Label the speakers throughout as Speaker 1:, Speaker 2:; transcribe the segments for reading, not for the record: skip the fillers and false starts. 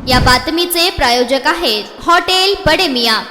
Speaker 1: या बातमीचे प्रायोजक आहेत हॉटेल बडे मियां।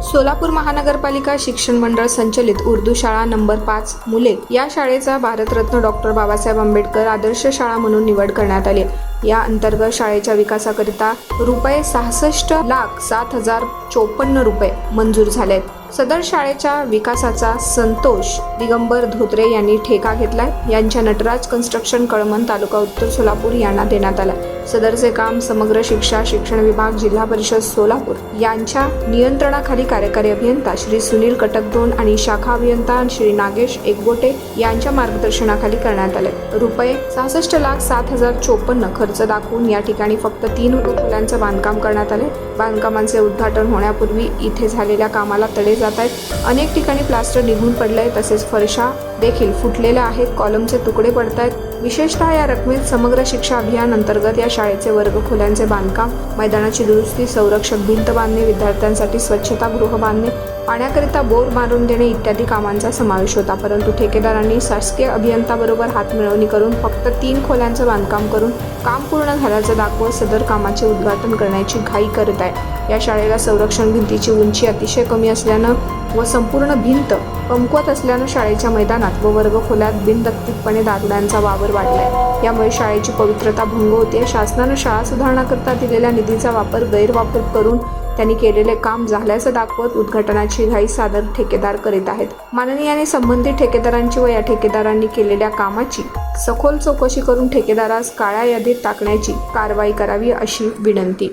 Speaker 2: सोलापूर महानगरपालिका शिक्षण मंडळ संचलित उर्दू शाळा नंबर 5 मुले या शाळेचा भारतरत्न डॉक्टर बाबासाहेब आंबेडकर आदर्श शाळा म्हणून निवड करण्यात आली। या अंतर्गत शाळेच्या विकासाकरिता ₹66,07,054 मंजूर झालेत। सदर शाळेच्या विकासाचा संतोष दिगंबर धोत्रे यांनी ठेका घेतलाय। यांच्या नटराज कन्स्ट्रक्शन कळमन तालुका उत्तर सोलापूर यांना देण्यात आलं। सदरचे काम समग्र शिक्षण विभाग जिल्हा परिषद सोलापूर यांच्या नियंत्रणाखाली कार्यकारी अभियंता श्री सुनील कटक आणि शाखा अभियंता श्री नागेश एकबोटे यांच्या मार्गदर्शनाखाली करण्यात आले। ₹66,07,054 खर्च दाखवून या ठिकाणी फक्त 3 खोल्यांचं बांधकाम करण्यात आले। बांधकामांचे उद्घाटन होण्यापूर्वी इथे झालेल्या कामाला तडे जात आहेत। अनेक ठिकाणी प्लास्टर निघून पडले तसेच फरशा देखील फुटलेल्या आहेत। कॉलमचे तुकडे पडत आहेत। विशेषतः या रकमेत समग्र शिक्षा अभियान अंतर्गत या शाळेचे वर्ग खोल्यांचे बांधकाम, मैदानाची दुरुस्ती, संरक्षक भिंत बांधणे, विद्यार्थ्यांसाठी स्वच्छतागृह बांधणे, पाण्याकरिता बोर मारून देणे इत्यादी कामांचा समावेश होता। परंतु ठेकेदारांनी शासकीय अभियंताबरोबर हातमिळवणी करून फक्त 3 खोल्यांचं बांधकाम करून काम पूर्ण झाल्याचं दाखवत सदर कामाचे उद्घाटन करण्याची घाई करत आहे। या शाळेला संरक्षण भिंतीची उंची अतिशय कमी असल्यानं व संपूर्ण भिंत कमकुवत असल्यानं शाळेच्या मैदानात व वर्ग खोल्यात बिनधक्कीपणे दारुड्यांचा वावर वाढलाय। यामुळे शाळेची पवित्रता भंग होते। शासनानं शाळा सुधारण्याकरता दिलेल्या निधीचा गैरवापर करून त्यांनी केलेले काम झाल्याचं दाखवत उद्घाटनाची घाई सादर ठेकेदार करीत आहेत। माननीयाने संबंधित ठेकेदारांची व या ठेकेदारांनी केलेल्या कामाची सखोल चौकशी करून ठेकेदारास काळ्या यादीत टाकण्याची कारवाई करावी अशी विनंती।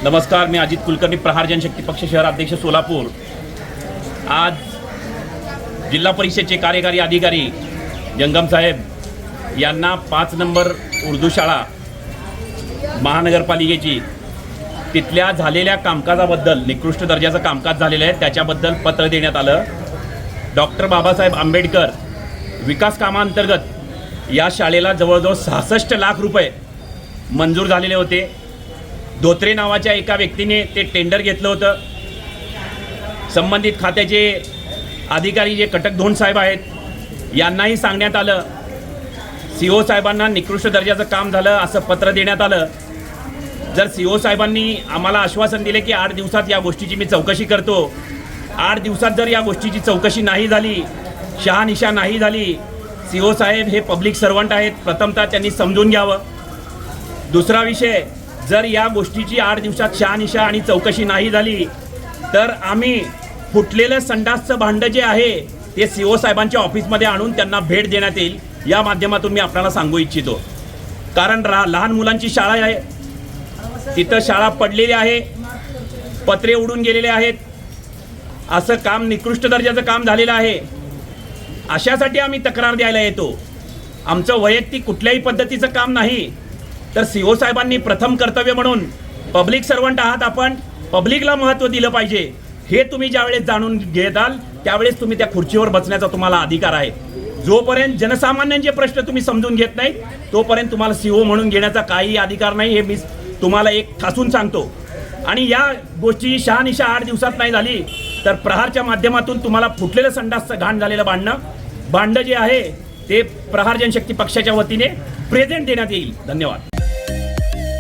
Speaker 3: नमस्कार, मी अजित कुलकर्णी, प्रहार जनशक्ती पक्ष शहराध्यक्ष सोलापूर। आज जिल्हा परिषदेचे कार्यकारी अधिकारी जंगम साहेब यांना 5 नंबर उर्दू शाळा महानगरपालिकेची तिथल्या झालेल्या कामकाजाबद्दल, निकृष्ट दर्जाचं कामकाज झालेलं आहे त्याच्याबद्दल पत्र देण्यात आलं। डॉक्टर बाबासाहेब आंबेडकर विकास कामांतर्गत या शाळेला जवळजवळ 66 लाख रुपये मंजूर झालेले होते। धोत्रे नावाच्या एका व्यक्तीने ते टेंडर घेतलं होतं। संबंधित खात्याचे अधिकारी जे कटक धोंड साहेब आहेत यांनाही सांगण्यात आलं। CO साहेबांना निकृष्ट दर्जाचं काम झालं असं पत्र देण्यात आलं। जर CO साहेबांनी आम्हाला आश्वासन दिले की 8 दिवसात या गोष्टीची मी चौकशी करतो, 8 दिवसात जर या गोष्टीची चौकशी नाही झाली, शहानिशा नाही झाली, CO साहेब हे पब्लिक सर्वंट आहेत, प्रथमतः त्यांनी समजून घ्यावं। दुसरा विषय, जर या गोष्टीची 8 दिवसात शहानिशा आणि चौकशी नाही झाली तर आम्ही फुटलेलं संडासचं भांडं जे आहे ते CO साहेबांच्या ऑफिसमध्ये आणून त्यांना भेट देण्यात येईल। या माध्यमातून मी आपल्याला सांगू इच्छितो, कारण लहान मुलांची शाळा आहे, तिथं शाळा पडलेली आहे, पत्रे उडून गेलेले आहेत, असं काम निकृष्ट दर्जाचं काम झालेलं आहे। अशासाठी आम्ही तक्रार द्यायला येतो। आमचं वैयक्तिक कुठल्याही पद्धतीचं काम नाही, तर CO साहेबांनी प्रथम कर्तव्य म्हणून पब्लिक सर्वंट आहात आपण, पब्लिकला महत्त्व दिलं पाहिजे हे तुम्ही ज्यावेळेस जाणून घेताल त्यावेळेस तुम्ही त्या खुर्चीवर बसण्याचा तुम्हाला अधिकार आहे। जोपर्यंत जनसामान्यांचे प्रश्न तुम्ही समजून घेत नाही तोपर्यंत तुम्हाला CO म्हणून घेण्याचा काही अधिकार नाही, हे मी तुम्हाला एक ठासून सांगतो। आणि या गोष्टी शहानिशा 8 दिवसात नाही झाली तर प्रहारच्या माध्यमातून तुम्हाला फुटलेलं संडासचं घाण झालेलं भांडं जे आहे ते प्रहार जनशक्ती पक्षाच्या वतीने प्रेझेंट देण्यात येईल। धन्यवाद।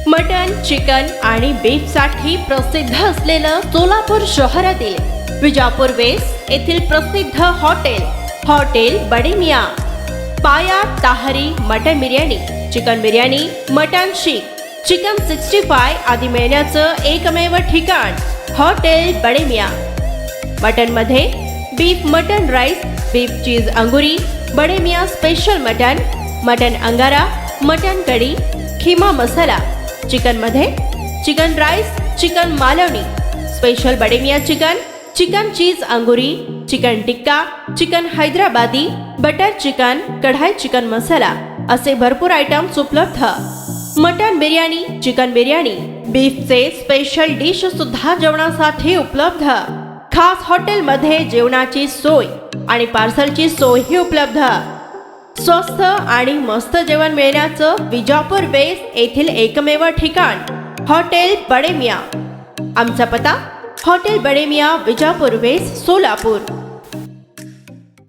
Speaker 4: मटन, चिकन आणि बीफसाठी प्रसिद्ध असलेलं सोलापूर शहरातील विजापूर वेस्ट येथील प्रसिद्ध hotel Bade Miyan. Paya tahri mutton biryani, chicken biryani, mutton seekh, chicken 65 आदी मिळण्याचं एकमेव ठिकाण हॉटेल बडे मियां। मटनमध्ये beef mutton rice, beef cheese angoori, Bade Miyan special mutton angara, mutton kadhi, keema masala. चिकनमध्ये chicken rice, chicken Malvani, special Bade Miyan chicken cheese angoori, chicken tikka, chicken Hyderabadi, butter chicken, kadhai chicken masala असे भरपूर आयटम्स उपलब्ध। मटन बिर्याणी, चिकन बिर्याणी, बीफचे स्पेशल डिश सुद्धा जेवणासाठी उपलब्ध। खास हॉटेलमध्ये जेवणाची सोय आणि पार्सलची सोयही उपलब्ध। स्वस्त आणि मस्त जेवण मिळण्याचं विजापूर वेस्ट येथील एकमेव ठिकाण हॉटेल बडे मियां। आमचा पत्ता हॉटेल बडे मियां, विजापूर वेस्ट, सोलापूर।